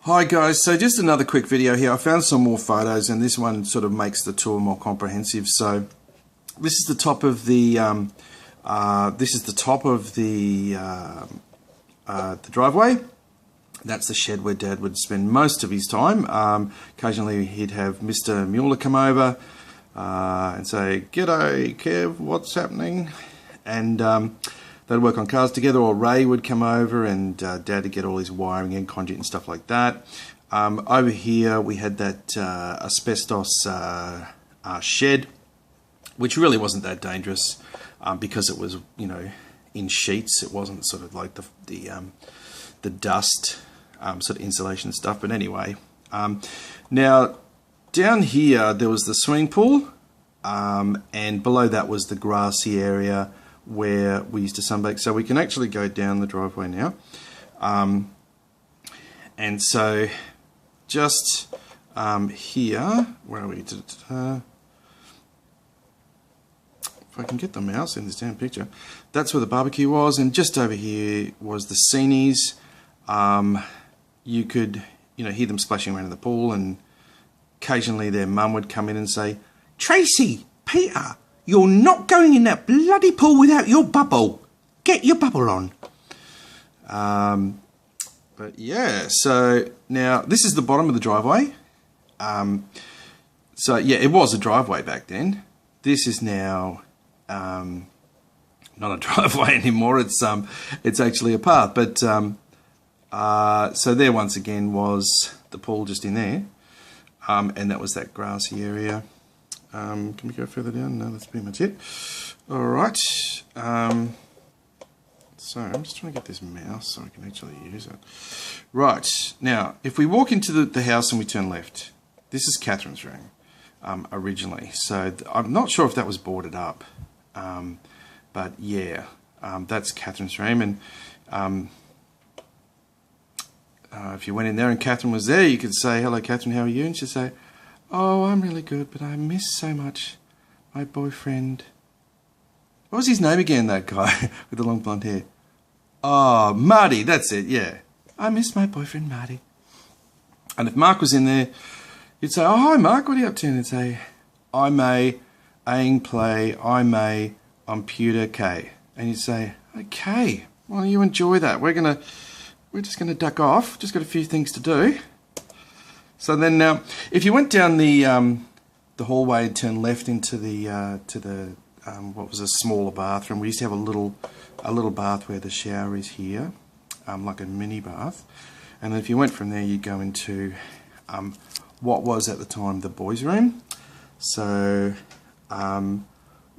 Hi guys, so just another quick video here. I found some more photos and this one sort of makes the tour more comprehensive. So this is the top of the driveway. That's the shed where Dad would spend most of his time. Occasionally he'd have Mr. Mueller come over and say, "G'day Kev, what's happening?" And they'd work on cars together, or Ray would come over and Dad would get all his wiring and conduit and stuff like that. Over here we had that asbestos shed, which really wasn't that dangerous because it was, you know, in sheets. It wasn't sort of like the dust sort of insulation stuff. But anyway, now down here there was the swimming pool, and below that was the grassy area where we used to sunbake. So we can actually go down the driveway now. And so just here, where are we? If I can get the mouse in this damn picture, that's where the barbecue was, and just over here was the Scenes. You could, you know, hear them splashing around in the pool, and occasionally their mum would come in and say, "Tracy, Peter, you're not going in that bloody pool without your bubble. Get your bubble on." But yeah, so now this is the bottom of the driveway. So yeah, it was a driveway back then. This is now not a driveway anymore. It's actually a path. But so there once again was the pool just in there, and that was that grassy area. Can we go further down? No, that's pretty much it. Alright. So I'm just trying to get this mouse so I can actually use it. Right. Now, if we walk into the house and we turn left, this is Catherine's room originally. So I'm not sure if that was boarded up. But yeah, that's Catherine's room. And if you went in there and Catherine was there, you could say, "Hello, Catherine, how are you?" And she'd say, "Oh, I'm really good, but I miss so much my boyfriend." What was his name again, that guy with the long blonde hair? Oh, Marty, that's it, yeah. "I miss my boyfriend, Marty." And if Mark was in there, you'd say, "Oh, hi, Mark, what are you up to?" And he'd say, "I'm a play, I'm a computer K." And you'd say, "Okay, well, you enjoy that. We're just gonna duck off. Just got a few things to do." So then, now, if you went down the hallway and turned left into the what was a smaller bathroom, we used to have a little bath where the shower is here, like a mini bath. And then if you went from there, you'd go into what was at the time the boys' room. So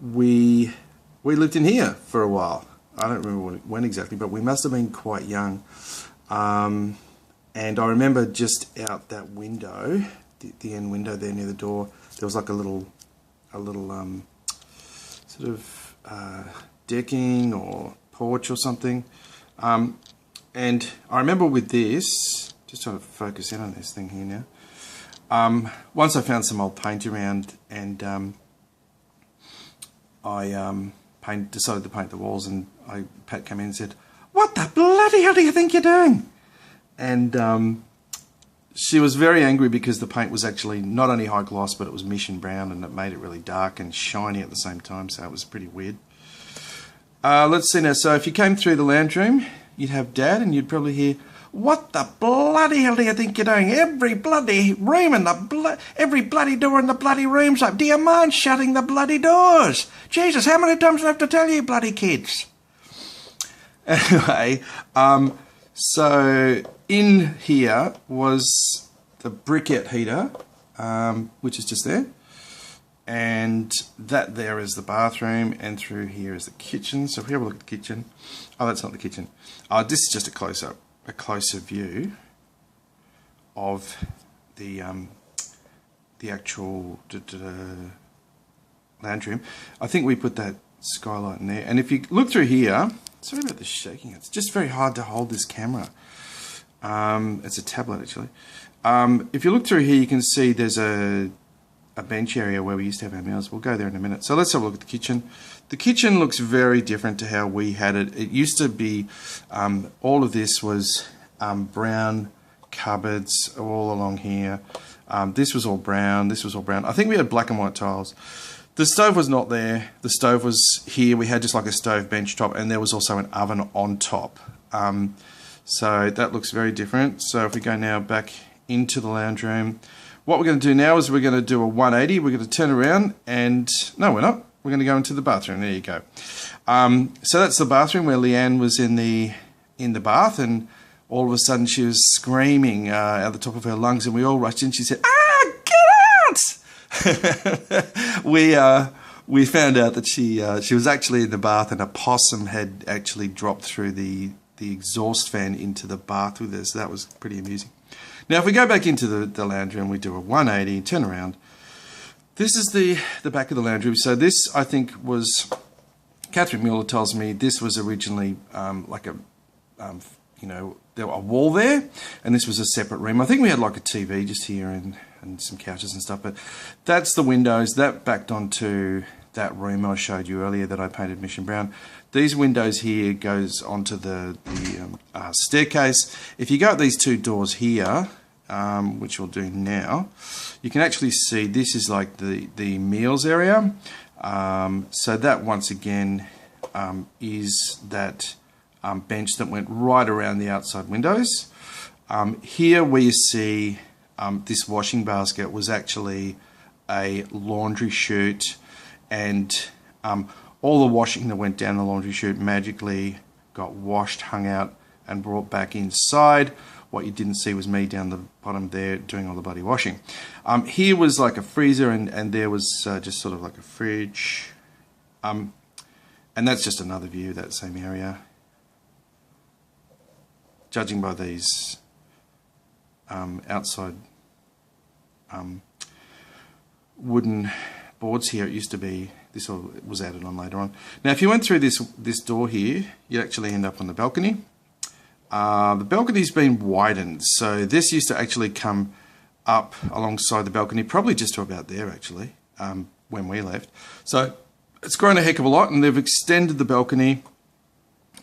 we lived in here for a while. I don't remember when exactly, but we must have been quite young. And I remember just out that window, the end window there near the door, there was like a little sort of decking or porch or something. And I remember with this, just trying to focus in on this thing here now. Once I found some old paint around, and I decided to paint the walls, and Pat came in and said, "What the bloody hell do you think you're doing?" And she was very angry because the paint was actually not only high gloss, but it was mission brown, and it made it really dark and shiny at the same time, so it was pretty weird. Let's see now. So if you came through the lounge room, you'd have Dad, and you'd probably hear, "What the bloody hell do you think you're doing? Every bloody room and every bloody door in the bloody room's up. Do you mind shutting the bloody doors? Jesus, how many times do I have to tell you, bloody kids?" Anyway, so in here was the briquette heater, which is just there, and that there is the bathroom, and through here is the kitchen. So if we have a look at the kitchen, oh, that's not the kitchen. This is just a closer view of the actual lounge room. I think we put that skylight in there, and if you look through here, sorry about the shaking, it's just very hard to hold this camera. It's a tablet actually. If you look through here, you can see there's a bench area where we used to have our meals. We'll go there in a minute. So let's have a look at the kitchen. The kitchen looks very different to how we had it. It used to be, all of this was brown cupboards all along here. This was all brown. This was all brown. I think we had black and white tiles. The stove was not there. The stove was here. We had just like a stove bench top, and there was also an oven on top. So that looks very different. So if we go now back into the lounge room, what we're going to do now is we're going to do a 180. We're going to turn around and... No, we're not. We're going to go into the bathroom. There you go. So that's the bathroom where Leanne was in the bath, and all of a sudden she was screaming at the top of her lungs, and we all rushed in. She said, "Ah, get out!" We found out that she was actually in the bath, and a possum had actually dropped through the exhaust fan into the bath with her. So that was pretty amusing. Now, if we go back into the lounge room, we do a 180, turn around. This is the back of the lounge room. So this, I think, was... Catherine Mueller tells me this was originally like a, there was a wall there, and this was a separate room. I think we had like a TV just here and some couches and stuff, but that's the windows. That backed onto that room I showed you earlier that I painted Mission Brown. These windows here goes onto the staircase. If you go up these two doors here, which we'll do now, you can actually see this is like the meals area. So that once again is that bench that went right around the outside windows. Here where you see this washing basket was actually a laundry chute, and all the washing that went down the laundry chute magically got washed, hung out and brought back inside. What you didn't see was me down the bottom there doing all the bloody washing. Here was like a freezer, and there was just sort of like a fridge. And that's just another view of that same area. Judging by these outside wooden boards here, it used to be, this all was added on later on. Now if you went through this door here, you'd actually end up on the balcony. The balcony's been widened, so this used to actually come up alongside the balcony, probably just to about there actually, when we left. So it's grown a heck of a lot, and they've extended the balcony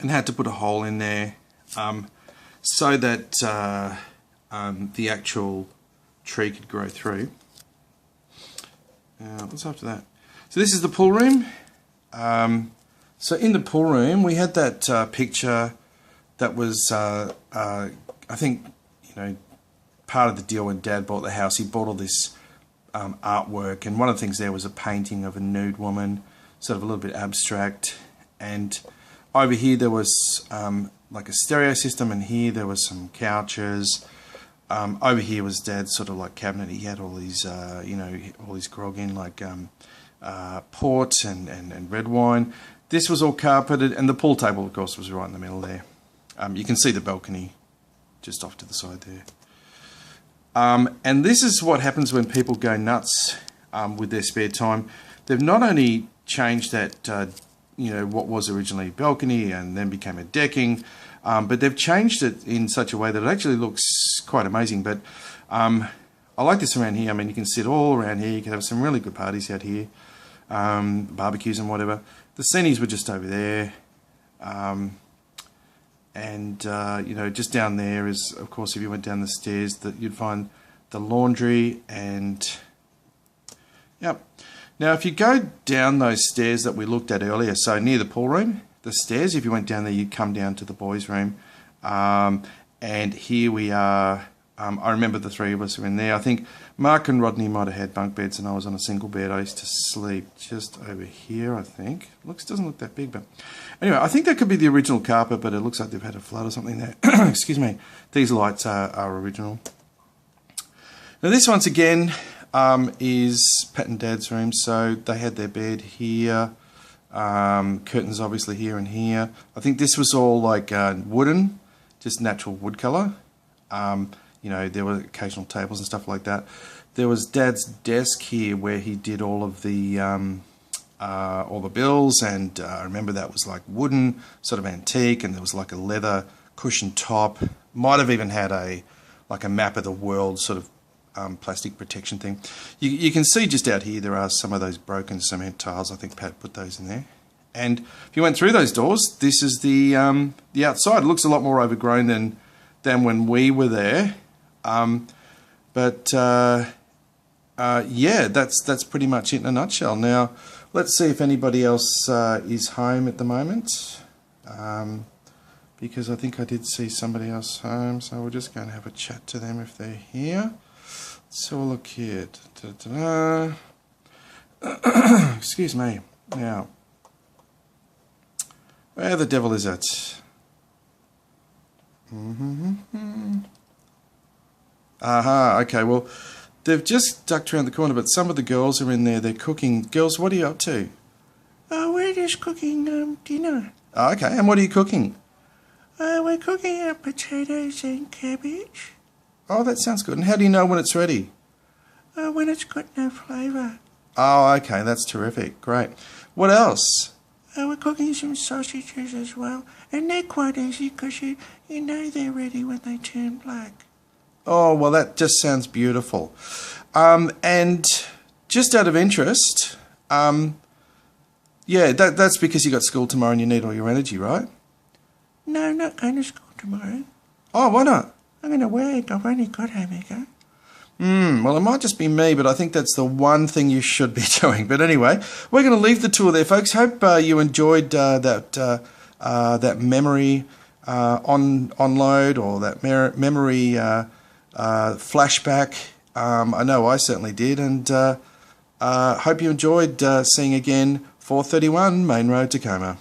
and had to put a hole in there so that the actual tree could grow through. What's after that? So this is the pool room. So in the pool room we had that picture that was, I think, part of the deal when Dad bought the house. He bought all this artwork, and one of the things there was a painting of a nude woman, sort of a little bit abstract. And over here there was like a stereo system, and here there was some couches. Over here was Dad's sort of like cabinet. He had all these, all these grog in, like port and red wine. This was all carpeted, and the pool table, of course, was right in the middle there. You can see the balcony just off to the side there. And this is what happens when people go nuts with their spare time. They've not only changed that, what was originally a balcony and then became a decking, but they've changed it in such a way that it actually looks quite amazing. But I like this around here. I mean, you can sit all around here. You can have some really good parties out here, barbecues and whatever. The sceneries were just over there. Just down there is, of course, if you went down the stairs, that you'd find the laundry. And yep. Now if you go down those stairs that we looked at earlier, so near the pool room, the stairs, if you went down there, you'd come down to the boys' room. And here we are. I remember the three of us were in there. I think Mark and Rodney might have had bunk beds, and I was on a single bed. I used to sleep just over here, I think. Doesn't look that big, but anyway, I think that could be the original carpet, but it looks like they've had a flood or something there. Excuse me. These lights are original. Now this, once again, is Pat and Dad's room. So they had their bed here, curtains obviously here and here. I think this was all like wooden, just natural wood colour. There were occasional tables and stuff like that. There was Dad's desk here where he did all of the bills, and I remember that was like wooden, sort of antique, and there was like a leather cushion top. Might have even had a map of the world sort of plastic protection thing. You can see just out here there are some of those broken cement tiles. I think Pat put those in there. And if you went through those doors, this is the outside. It looks a lot more overgrown than when we were there. Yeah, that's pretty much it in a nutshell. Now, let's see if anybody else is home at the moment, because I think I did see somebody else home, so we're just going to have a chat to them if they're here. So we'll look here. Excuse me. Now, where the devil is it? Aha, okay, well, they've just ducked around the corner, but some of the girls are in there. They're cooking. Girls, what are you up to? We're just cooking dinner. Oh, okay, and what are you cooking? We're cooking potatoes and cabbage. Oh, that sounds good. And how do you know when it's ready? When it's got no flavour. Oh, okay, that's terrific. Great. What else? We're cooking some sausages as well. And they're quite easy because you know they're ready when they turn black. Oh, well, that just sounds beautiful. And just out of interest, yeah, that's because you got school tomorrow and you need all your energy, right? No, I'm not going to school tomorrow. Oh, why not? I'm going to work. I've only got home ego. Well, it might just be me, but I think that's the one thing you should be doing. But anyway, we're going to leave the tour there, folks. Hope you enjoyed that memory onload, or that memory flashback. I know I certainly did, and hope you enjoyed seeing again 431 Main Road, Tecoma.